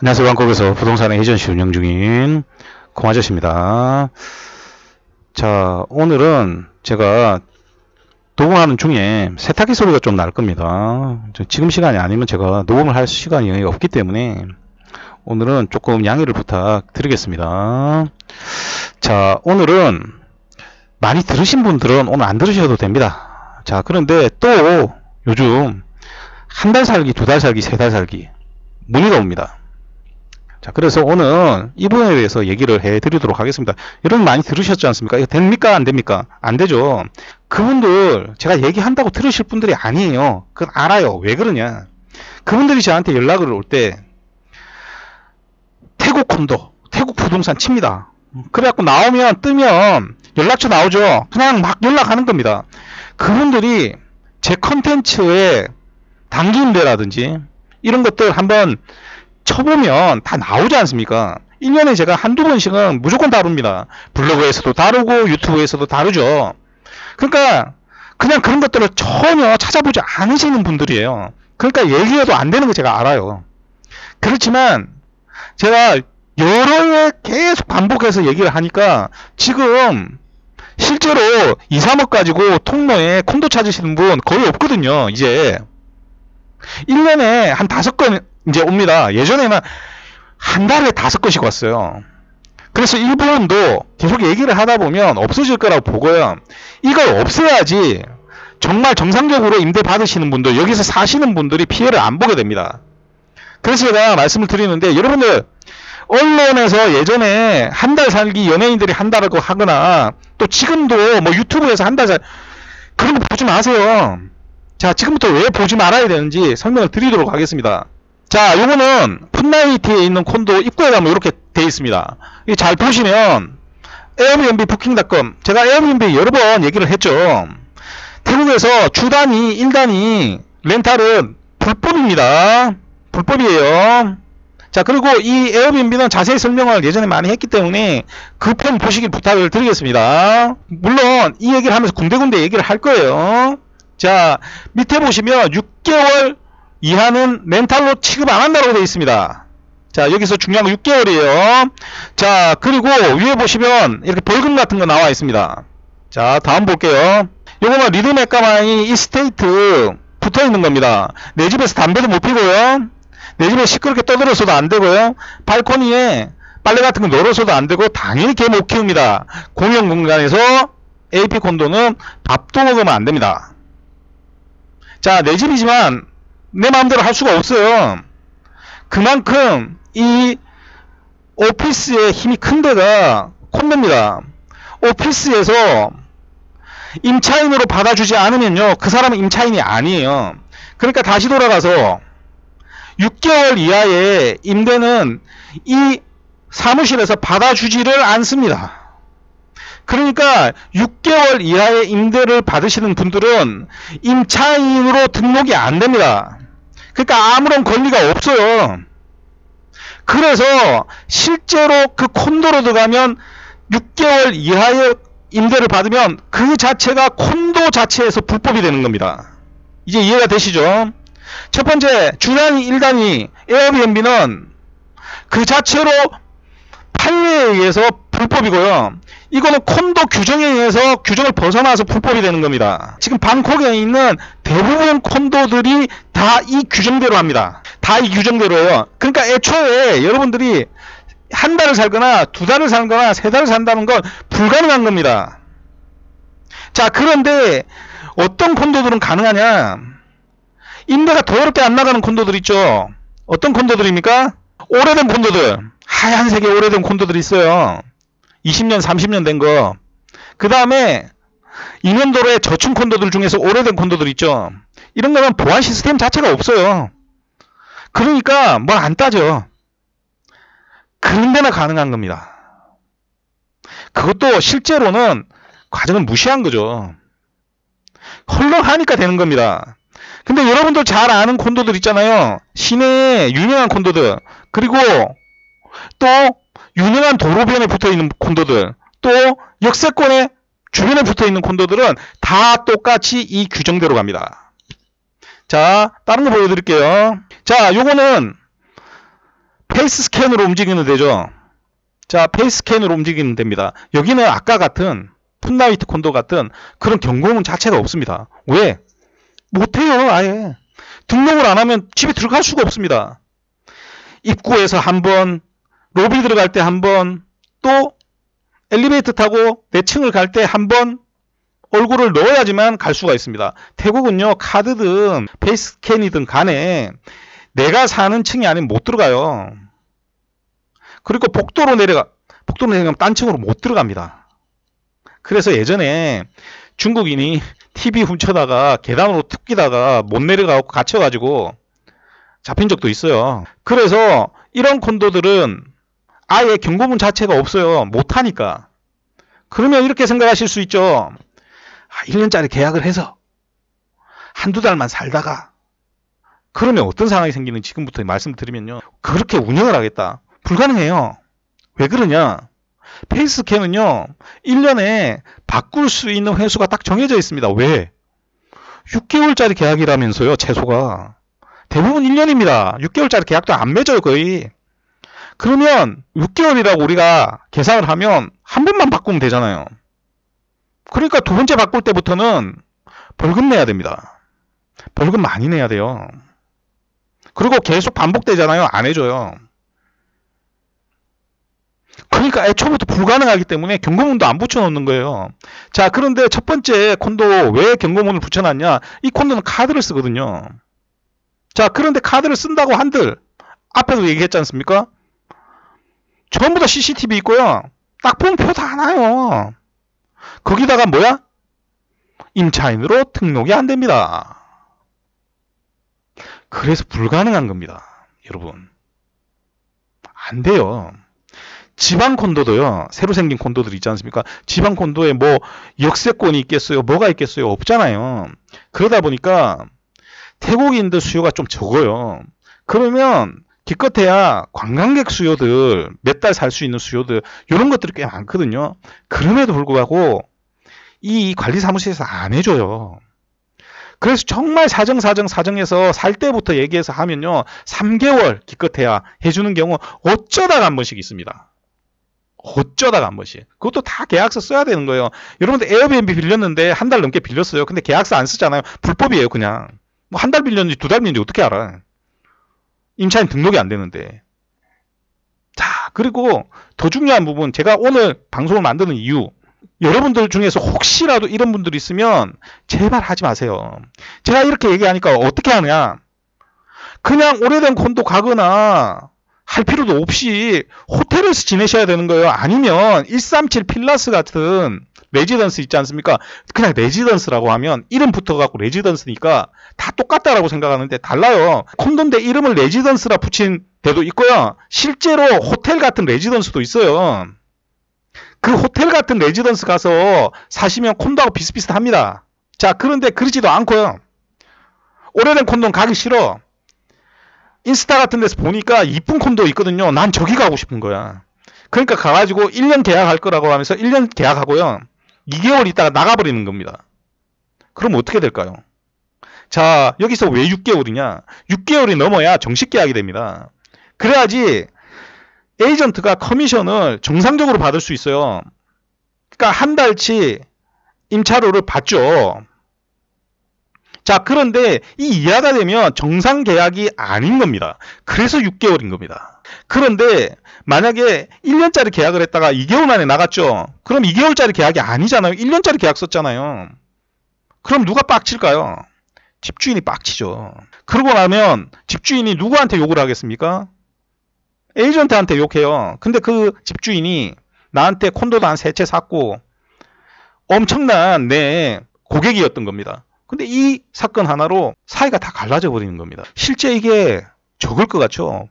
안녕하세요. 방콕에서 부동산의 에이전시 운영 중인 공아저씨입니다. 자, 오늘은 제가 녹음하는 중에 세탁기 소리가 좀 날 겁니다. 지금 시간이 아니면 제가 녹음을 할 시간이 없기 때문에 오늘은 조금 양해를 부탁드리겠습니다. 자, 오늘은 많이 들으신 분들은 오늘 안 들으셔도 됩니다. 자, 그런데 또 요즘 한 달 살기, 두 달 살기, 세 달 살기 문의가 옵니다. 자, 그래서 오늘 이 부분에 대해서 얘기를 해 드리도록 하겠습니다. 여러분 많이 들으셨지 않습니까? 이거 됩니까? 안 됩니까? 안 되죠. 그분들 제가 얘기한다고 들으실 분들이 아니에요. 그건 알아요. 왜 그러냐? 그분들이 저한테 연락을 올 때 태국 콘도, 태국 부동산 칩니다. 그래갖고 나오면 뜨면 연락처 나오죠. 그냥 막 연락하는 겁니다. 그분들이 제 컨텐츠에 단기임대라든지 이런 것들 한번 쳐보면 다 나오지 않습니까? 1년에 제가 한두 번씩은 무조건 다룹니다. 블로그에서도 다루고 유튜브에서도 다루죠. 그러니까 그냥 그런 것들을 전혀 찾아보지 않으시는 분들이에요. 그러니까 얘기해도 안 되는 거 제가 알아요. 그렇지만 제가 여러 해 계속 반복해서 얘기를 하니까 지금 실제로 2, 3억 가지고 통로에 콘도 찾으시는 분 거의 없거든요. 이제 1년에 한 5건 이제 옵니다. 예전에는 한 달에 5건씩 왔어요. 그래서 일본도 계속 얘기를 하다 보면 없어질 거라고 보고요. 이걸 없애야지 정말 정상적으로 임대 받으시는 분들, 여기서 사시는 분들이 피해를 안 보게 됩니다. 그래서 제가 말씀을 드리는데, 여러분들 언론에서 예전에 한 달 살기 연예인들이 한다고 하거나 또 지금도 뭐 유튜브에서 한 달 살 그런 거 보지 마세요. 자, 지금부터 왜 보지 말아야 되는지 설명을 드리도록 하겠습니다. 자, 요거는 풋나이트에 있는 콘도 입구에 가면 이렇게 돼 있습니다. 이 잘 보시면 에어비앤비 부킹닷컴, 제가 에어비앤비 여러 번 얘기를 했죠. 태국에서 주 단위, 일 단위 렌탈은 불법입니다. 불법이에요. 자, 그리고 이 에어비앤비는 자세히 설명을 예전에 많이 했기 때문에 그 편 보시길 부탁을 드리겠습니다. 물론 이 얘기를 하면서 군데군데 얘기를 할 거예요. 자, 밑에 보시면 6개월 이하는 렌탈로 취급 안 한다고 되어 있습니다. 자, 여기서 중요한 거 6개월이에요. 자, 그리고 위에 보시면 이렇게 벌금 같은 거 나와 있습니다. 자, 다음 볼게요. 요거는 리드메카마이 이스테이트 붙어 있는 겁니다. 내 집에서 담배도 못 피고요. 내 집에 시끄럽게 떠들어서도 안 되고요. 발코니에 빨래 같은 거 널어서도 안 되고, 당연히 개 못 키웁니다. 공용 공간에서 AP 콘도는 밥도 먹으면 안 됩니다. 자, 내 집이지만 내 마음대로 할 수가 없어요. 그만큼 이 오피스의 힘이 큰 데가 콘도입니다. 오피스에서 임차인으로 받아주지 않으면요, 그 사람은 임차인이 아니에요. 그러니까 다시 돌아가서 6개월 이하의 임대는 이 사무실에서 받아주지를 않습니다. 그러니까 6개월 이하의 임대를 받으시는 분들은 임차인으로 등록이 안 됩니다. 그러니까 아무런 권리가 없어요. 그래서 실제로 그 콘도로 들어가면 6개월 이하의 임대를 받으면 그 자체가 콘도 자체에서 불법이 되는 겁니다. 이제 이해가 되시죠? 첫 번째, 주 단위, 일 단위 에어비앤비는 그 자체로 판례에 의해서 불법이고요. 이거는 콘도 규정에 의해서 규정을 벗어나서 불법이 되는 겁니다. 지금 방콕에 있는 대부분 콘도들이 다 이 규정대로 합니다. 다 이 규정대로예요. 그러니까 애초에 여러분들이 한 달을 살거나 두 달을 살거나 세 달을 산다는 건 불가능한 겁니다. 자, 그런데 어떤 콘도들은 가능하냐? 임대가 더럽게 안 나가는 콘도들 있죠. 어떤 콘도들입니까? 오래된 콘도들, 하얀색의 오래된 콘도들이 있어요. 20년 30년 된 거. 그 다음에 인원도로의 저층 콘도들 중에서 오래된 콘도들 있죠. 이런 거는 보안 시스템 자체가 없어요. 그러니까 뭘 안 따져. 그런 데나 가능한 겁니다. 그것도 실제로는 과정을 무시한 거죠. 헐렁하니까 되는 겁니다. 근데 여러분들 잘 아는 콘도들 있잖아요. 시내에 유명한 콘도들, 그리고 또 유명한 도로변에 붙어있는 콘도들, 또 역세권에 주변에 붙어있는 콘도들은 다 똑같이 이 규정대로 갑니다. 자, 다른 거 보여드릴게요. 자, 요거는 페이스 스캔으로 움직이면 되죠. 자, 페이스 스캔으로 움직이면 됩니다. 여기는 아까 같은 풋나이트 콘도 같은 그런 경고문 자체가 없습니다. 왜? 못해요. 아예 등록을 안 하면 집에 들어갈 수가 없습니다. 입구에서 한 번, 로비 들어갈 때 한 번, 또 엘리베이터 타고 내 층을 갈 때 한 번 얼굴을 넣어야지만 갈 수가 있습니다. 태국은요, 카드든 페이스 스캔이든 간에 내가 사는 층이 아니면 못 들어가요. 그리고 복도로 내려가면 딴 층으로 못 들어갑니다. 그래서 예전에 중국인이 TV 훔쳐다가 계단으로 툭 끼다가 못 내려가고 갇혀가지고 잡힌 적도 있어요. 그래서 이런 콘도들은 아예 경고문 자체가 없어요. 못하니까. 그러면 이렇게 생각하실 수 있죠. 1년짜리 계약을 해서 한두 달만 살다가 그러면 어떤 상황이 생기는지 지금부터 말씀드리면요. 그렇게 운영을 하겠다. 불가능해요. 왜 그러냐? 페이스 스캔은요. 1년에 바꿀 수 있는 횟수가 딱 정해져 있습니다. 왜? 6개월짜리 계약이라면서요. 최소가. 대부분 1년입니다. 6개월짜리 계약도 안 맺어요. 거의. 그러면 6개월이라고 우리가 계산을 하면 한 번만 바꾸면 되잖아요. 그러니까 두 번째 바꿀 때부터는 벌금 내야 됩니다. 벌금 많이 내야 돼요. 그리고 계속 반복되잖아요. 안 해줘요. 그러니까 애초부터 불가능하기 때문에 경고문도 안 붙여놓는 거예요. 자, 그런데 첫 번째 콘도 왜 경고문을 붙여놨냐? 이 콘도는 카드를 쓰거든요. 자, 그런데 카드를 쓴다고 한들 앞에도 얘기했지 않습니까? 전부 다 CCTV 있고요. 딱 보면 표 다 나요. 거기다가 뭐야? 임차인으로 등록이 안 됩니다. 그래서 불가능한 겁니다. 여러분. 안 돼요. 지방 콘도도요. 새로 생긴 콘도들 있지 않습니까? 지방 콘도에 뭐 역세권이 있겠어요? 뭐가 있겠어요? 없잖아요. 그러다 보니까 태국인들 수요가 좀 적어요. 그러면 기껏해야 관광객 수요들, 몇 달 살 수 있는 수요들, 이런 것들이 꽤 많거든요. 그럼에도 불구하고 이 관리사무실에서 안 해줘요. 그래서 정말 사정해서 살 때부터 얘기해서 하면요. 3개월 기껏해야 해주는 경우 어쩌다가 한 번씩 있습니다. 어쩌다가 한 번씩. 그것도 다 계약서 써야 되는 거예요. 여러분들 에어비앤비 빌렸는데 한 달 넘게 빌렸어요. 근데 계약서 안 쓰잖아요. 불법이에요, 그냥. 뭐 한 달 빌렸는지 두 달 빌렸는지 어떻게 알아? 임차인 등록이 안 되는데. 자, 그리고 더 중요한 부분, 제가 오늘 방송을 만드는 이유, 여러분들 중에서 혹시라도 이런 분들이 있으면 제발 하지 마세요. 제가 이렇게 얘기하니까 어떻게 하느냐? 그냥 오래된 콘도 가거나 할 필요도 없이 호텔에서 지내셔야 되는 거예요. 아니면 137 필라스 같은 레지던스 있지 않습니까? 그냥 레지던스라고 하면 이름 붙어갖고 레지던스니까 다 똑같다라고 생각하는데 달라요. 콘도인데 이름을 레지던스라 붙인 데도 있고요. 실제로 호텔 같은 레지던스도 있어요. 그 호텔 같은 레지던스 가서 사시면 콘도하고 비슷비슷합니다. 자, 그런데 그러지도 않고요. 오래된 콘도는 가기 싫어. 인스타 같은 데서 보니까 이쁜 콘도 있거든요. 난 저기 가고 싶은 거야. 그러니까 가가지고 1년 계약할 거라고 하면서 1년 계약하고요. 2개월 있다가 나가버리는 겁니다. 그럼 어떻게 될까요? 자, 여기서 왜 6개월이냐? 6개월이 넘어야 정식 계약이 됩니다. 그래야지 에이전트가 커미션을 정상적으로 받을 수 있어요. 그러니까 한 달치 임차료를 받죠. 자, 그런데 이 이하가 되면 정상 계약이 아닌 겁니다. 그래서 6개월인 겁니다. 그런데 만약에 1년짜리 계약을 했다가 2개월 만에 나갔죠. 그럼 2개월짜리 계약이 아니잖아요. 1년짜리 계약 썼잖아요. 그럼 누가 빡칠까요? 집주인이 빡치죠. 그러고 나면 집주인이 누구한테 욕을 하겠습니까? 에이전트한테 욕해요. 근데 그 집주인이 나한테 콘도도 한 3채 샀고 엄청난 내 고객이었던 겁니다. 근데 이 사건 하나로 사이가 다 갈라져 버리는 겁니다. 실제 이게 적을 것 같죠?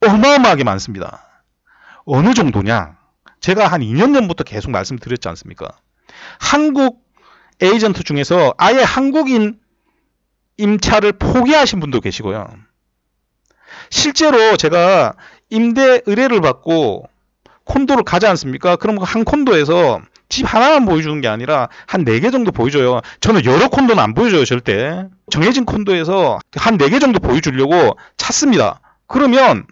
어마어마하게 많습니다. 어느 정도냐? 제가 한 2년 전부터 계속 말씀드렸지 않습니까? 한국 에이전트 중에서 아예 한국인 임차를 포기하신 분도 계시고요. 실제로 제가 임대 의뢰를 받고 콘도를 가지 않습니까? 그럼 한 콘도에서 집 하나만 보여주는 게 아니라 한 4개 정도 보여줘요. 저는 여러 콘도는 안 보여줘요, 절대. 정해진 콘도에서 한 4개 정도 보여주려고 찾습니다. 그러면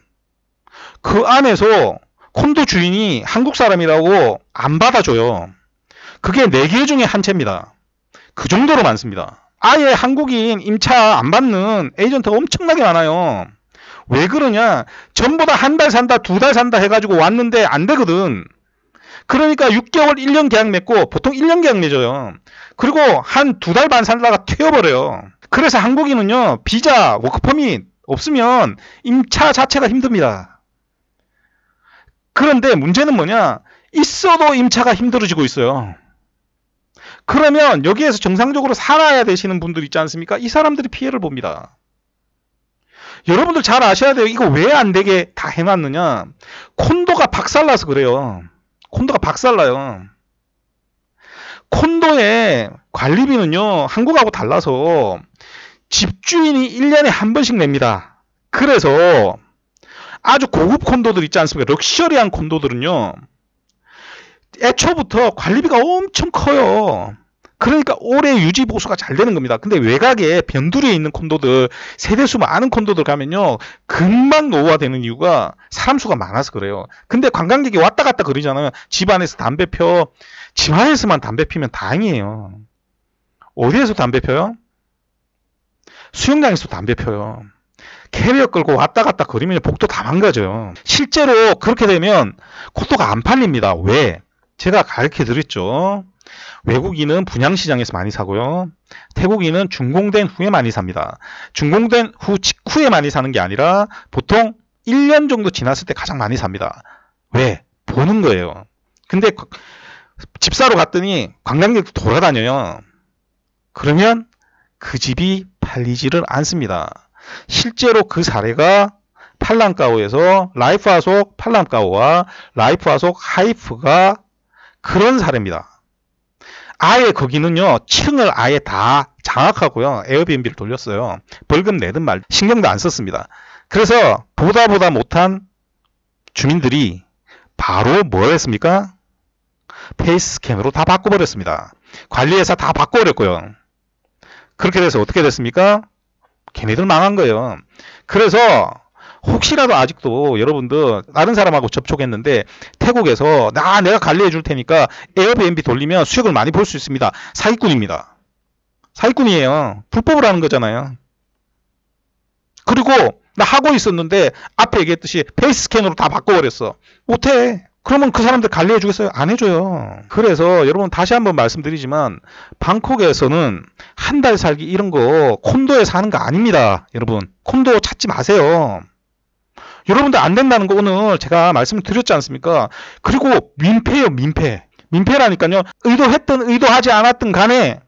그 안에서 콘도 주인이 한국 사람이라고 안 받아줘요. 그게 4개 중에 한 채입니다. 그 정도로 많습니다. 아예 한국인 임차 안 받는 에이전트가 엄청나게 많아요. 왜 그러냐? 전부 다 한 달 산다, 2달 산다 해가지고 왔는데 안 되거든. 그러니까 6개월, 1년 계약 맺고 보통 1년 계약 맺어요. 그리고 한 2달 반 살다가 튀어버려요. 그래서 한국인은요, 비자, 워크퍼밋 없으면 임차 자체가 힘듭니다. 그런데 문제는 뭐냐? 있어도 임차가 힘들어지고 있어요. 그러면 여기에서 정상적으로 살아야 되시는 분들 있지 않습니까? 이 사람들이 피해를 봅니다. 여러분들 잘 아셔야 돼요. 이거 왜 안 되게 다 해놨느냐? 콘도가 박살나서 그래요. 콘도가 박살나요. 콘도의 관리비는요, 한국하고 달라서 집주인이 1년에 한 번씩 냅니다. 그래서 아주 고급 콘도들 있지 않습니까? 럭셔리한 콘도들은요, 애초부터 관리비가 엄청 커요. 그러니까 오래 유지 보수가 잘 되는 겁니다. 근데 외곽에 변두리에 있는 콘도들, 세대수 많은 콘도들 가면요, 금방 노후화되는 이유가 사람 수가 많아서 그래요. 근데 관광객이 왔다 갔다 그러잖아요. 집 안에서 담배 펴. 집 안에서만 담배 피면 다행이에요. 어디에서 담배 펴요? 수영장에서 담배 펴요. 캐리어 끌고 왔다 갔다 그러면 복도 다 망가져요. 실제로 그렇게 되면 콘도가 안 팔립니다. 왜? 제가 가르쳐 드렸죠. 외국인은 분양시장에서 많이 사고요. 태국인은 준공된 후에 많이 삽니다. 준공된 후 직후에 많이 사는 게 아니라 보통 1년 정도 지났을 때 가장 많이 삽니다. 왜? 보는 거예요. 근데 집 사러 갔더니 관광객도 돌아다녀요. 그러면 그 집이 팔리지를 않습니다. 실제로 그 사례가 팔랑까오에서 라이프아속 팔랑까오와 라이프아속 하이프가 그런 사례입니다. 아예 거기는요, 층을 아예 다 장악하고요, 에어비앤비를 돌렸어요. 벌금 내든 말 신경도 안 썼습니다. 그래서 보다 못한 주민들이 바로 뭘 했습니까? 페이스 스캔으로 다 바꿔버렸습니다. 관리회사 다 바꿔버렸고요. 그렇게 돼서 어떻게 됐습니까? 걔네들 망한 거예요. 그래서 혹시라도 아직도 여러분들 다른 사람하고 접촉했는데 태국에서 내가 관리해 줄 테니까 에어비앤비 돌리면 수익을 많이 볼 수 있습니다. 사기꾼입니다. 사기꾼이에요. 불법을 하는 거잖아요. 그리고 나 하고 있었는데 앞에 얘기했듯이 페이스 스캔으로 다 바꿔버렸어. 못해. 그러면 그 사람들 관리해 주겠어요? 안 해줘요. 그래서 여러분 다시 한번 말씀드리지만 방콕에서는 한 달 살기 이런 거 콘도에 사는 거 아닙니다. 여러분 콘도 찾지 마세요. 여러분들 안 된다는 거 오늘 제가 말씀을 드렸지 않습니까? 그리고 민폐예요, 민폐. 민폐라니까요. 의도했든 의도하지 않았든 간에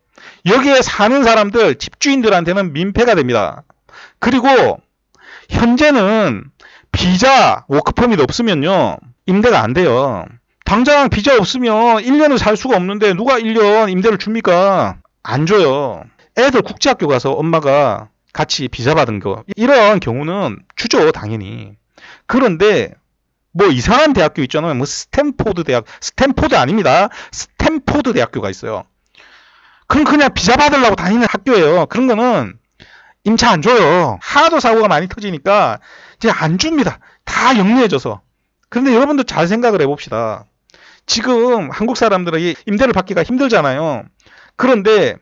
여기에 사는 사람들, 집주인들한테는 민폐가 됩니다. 그리고 현재는 비자, 워크퍼밋 없으면요, 임대가 안 돼요. 당장 비자 없으면 1년을 살 수가 없는데 누가 1년 임대를 줍니까? 안 줘요. 애들 국제학교 가서 엄마가 같이 비자 받은 거, 이런 경우는 주죠, 당연히. 그런데 뭐 이상한 대학교 있잖아요. 뭐 스탠포드 대학, 스탠포드 아닙니다. 스탠포드 대학교가 있어요. 그럼 그냥 비자 받으려고 다니는 학교예요. 그런 거는 임차 안 줘요. 하도 사고가 많이 터지니까 이제 안 줍니다. 다 영리해져서. 그런데 여러분들 잘 생각을 해봅시다. 지금 한국 사람들은 임대를 받기가 힘들잖아요. 그런데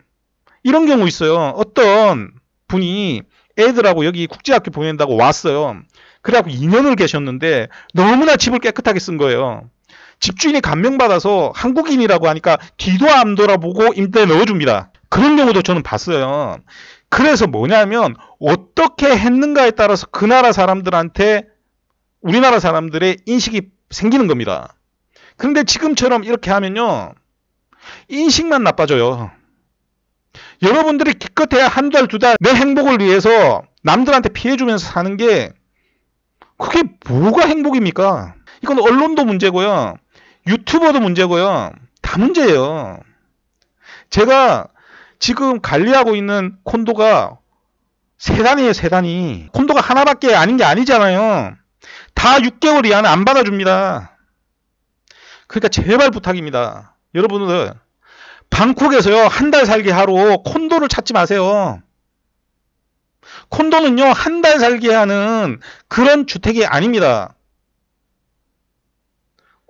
이런 경우 있어요. 어떤 분이 애들하고 여기 국제학교 보낸다고 왔어요. 그래갖고 2년을 계셨는데 너무나 집을 깨끗하게 쓴 거예요. 집주인이 감명받아서 한국인이라고 하니까 뒤도 안 돌아보고 임대에 넣어줍니다. 그런 경우도 저는 봤어요. 그래서 뭐냐면 어떻게 했는가에 따라서 그 나라 사람들한테 우리나라 사람들의 인식이 생기는 겁니다. 그런데 지금처럼 이렇게 하면요, 인식만 나빠져요. 여러분들이 기껏해야 한 달, 2달 내 행복을 위해서 남들한테 피해주면서 사는 게 그게 뭐가 행복입니까? 이건 언론도 문제고요. 유튜버도 문제고요. 다 문제예요. 제가 지금 관리하고 있는 콘도가 세 단이에요, 세 단이. 콘도가 하나밖에 아닌 게 아니잖아요. 다 6개월 이하는 안 받아줍니다. 그러니까 제발 부탁입니다. 여러분들 방콕에서요, 한 달 살기 하러 콘도를 찾지 마세요. 콘도는요, 한 달 살기 하는 그런 주택이 아닙니다.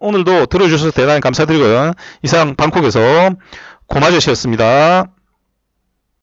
오늘도 들어주셔서 대단히 감사드리고요. 이상 방콕에서 고마저씨였습니다.